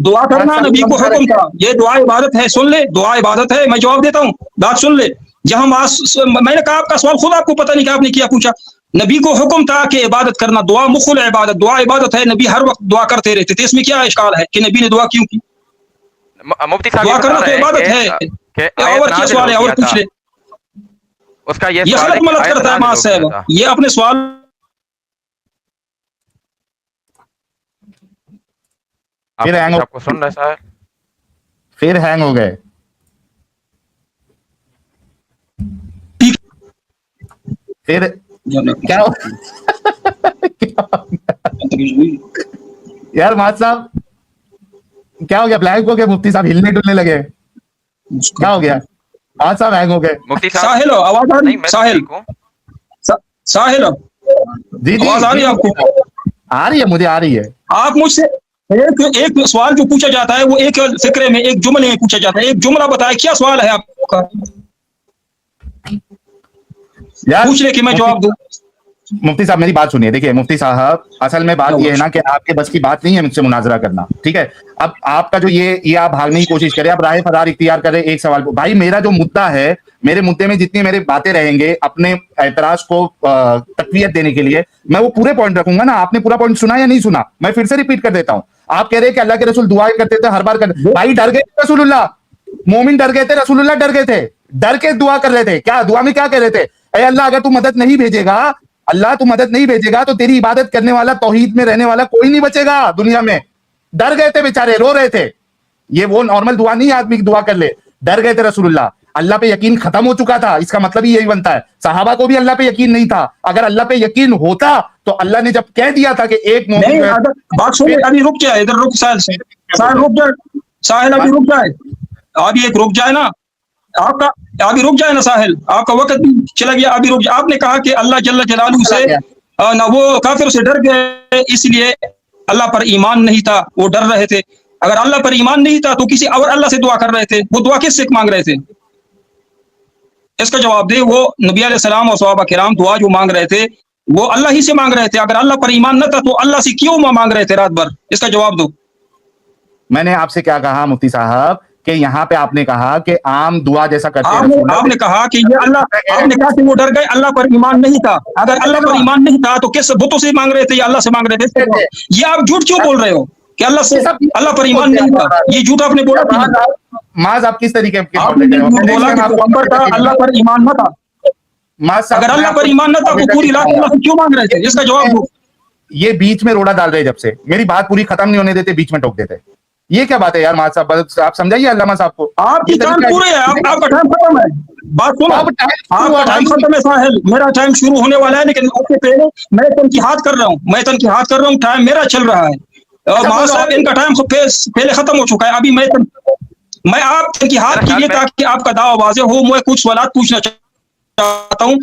दुआ करना नबी को हुक्म था, ये दुआ इबादत है। सुन ले, दुआ इबादत है। मैं जवाब देता हूँ, बात सुन ले। जहाँ मैंने कहा आपका सवाल खुद आपको पता नहीं कि आपने क्या पूछा। नबी को हुक्म था कि इबादत करना, दुआ मुखुल इबादत, दुआ इबादत है। नबी हर वक्त दुआ करते रहते थे, इसमें क्या इश्काल है कि नबी ने दुआ क्यों की? मुफ्ती साहब दुआ करना तो इबादत है। और क्या सवाल है? और पूछ ले। उसका ये गलत मलत करता है मास साहब, ये अपने सवाल फिर हैंग आपको सुन रहा है, फिर हैंग हो गए। फिर क्या यार माज साहब क्या हो गया? ब्लैंक हो गया मुफ्ती साहब, हिलने डुलने लगे, क्या हो गया? माज साहब हैंग हो गए। मुफ्ती साहब साहिल आवाज आ रही? साहिल साहिल जी आवाज आ रही है आपको? आ रही है, मुझे आ रही है। आप मुझसे एक सवाल जो पूछा जाता है वो एक फिक्रे में, एक जुमले में पूछा जाता है। एक जुमला बताए, क्या सवाल है आपका? पूछ ले कि मैं जवाब दूं। मुफ्ती साहब मेरी बात सुनिए। देखिए मुफ्ती साहब, असल में बात ये है ना कि आपके बस की बात नहीं है मुझसे मुनाजरा करना, ठीक है? अब आपका जो ये आप भागने की कोशिश करें, आप राह फरार इख्तियार करें एक सवाल को। भाई मेरा जो मुद्दा है, मेरे मुद्दे में जितनी मेरी बातें रहेंगे अपने एतराज को तकवीयत देने के लिए, मैं वो पूरे पॉइंट रखूंगा ना। आपने पूरा पॉइंट सुना या नहीं सुना? मैं फिर से रिपीट कर देता हूं। आप कह रहे हैं कि अल्लाह के रसूल दुआ करते थे, हर बार करते। भाई डर गए रसूलुल्लाह, मोमिन डर गए थे, रसूलुल्लाह डर गए थे, डर के दुआ कर रहे थे। क्या दुआ में क्या कह रहे थे? अरे अल्लाह अगर तू मदद नहीं भेजेगा, अल्लाह तू मदद नहीं भेजेगा तो तेरी इबादत करने वाला, तौहीद में रहने वाला कोई नहीं बचेगा दुनिया में। डर गए थे बेचारे, रो रहे थे। ये वो नॉर्मल दुआ नहीं, आदमी की दुआ कर ले। डर गए थे रसूलुल्लाह, अल्लाह पे यकीन खत्म हो चुका था। इसका मतलब ही यही बनता है, सहाबा को भी अल्लाह पे यकीन नहीं था। अगर अल्लाह पे यकीन होता तो अल्लाह ने जब कह दिया था कि एक मोमिन, बात सुनिए, अभी रुक जाए, इधर रुक, साहिल रुक जाए, साहिल अभी रुक जाए, अभी एक रुक जाए ना आपका, अभी रुक जाए ना साहिल, आपका वक्त भी चला गया, अभी रुक जाए। आपने कहा कि अल्लाह जल्ल जलालहू से ना वो काफिर से डर गए, इसलिए अल्लाह पर ईमान नहीं था, वो डर रहे थे। अगर अल्लाह पर ईमान नहीं था तो किसी और अल्लाह से दुआ कर रहे थे, वो दुआ किससे मांग रहे थे? इसका जवाब दे। वो नबी अलैहिस्सलाम और सहाबा किराम दुआ जो मांग रहे थे वो अल्लाह ही से मांग रहे थे। अगर अल्लाह पर ईमान न था तो अल्लाह से क्यों मांग रहे थे रात भर? इसका जवाब दो। मैंने आपसे क्या कहा मुफ्ती साहब कि यहाँ पे आपने कहा कि आम दुआ जैसा करते हैं। आपने कहा कि ये अल्लाह, आपने कहा कि वो डर गए, अल्लाह पर ईमान नहीं था। अगर अल्लाह पर ईमान नहीं था तो किस बुतों से मांग रहे थे या अल्लाह से मांग रहे थे? ये आप झूठ क्यों बोल रहे हो कि अल्लाह से, अल्लाह पर ईमान नहीं था? ये झूठ आपने बोला। माज आप किस तरीके के बोला कि अल्लाह पर ईमान न था। अगर अल्लाह पर ईमान न था तो पूरी रात अल्लाह से क्यों मांग रहे थे? इसका जवाब दो। ये बीच में रोड़ा डाल रहे, जब से मेरी बात पूरी खत्म नहीं होने देते, बीच में टोक देते। ये क्या बात है यार माज साहब? आप समझाइए अल्लामा साहब को। आपकी टाइम पूरे है, आपका टाइम खत्म है। बात सुनो, आपका टाइम खत्म है साहिल, मेरा टाइम शुरू होने वाला है, लेकिन उससे पहले मैं तनकीहात कर रहा हूँ, टाइम मेरा चल रहा है। माज साहब इनका टाइम पहले खत्म हो चुका है। अभी मैं आप तनकीहात कीजिए ताकि आपका दावा वाज़ेह हो। मैं कुछ सवाल पूछना चाहता हूँ।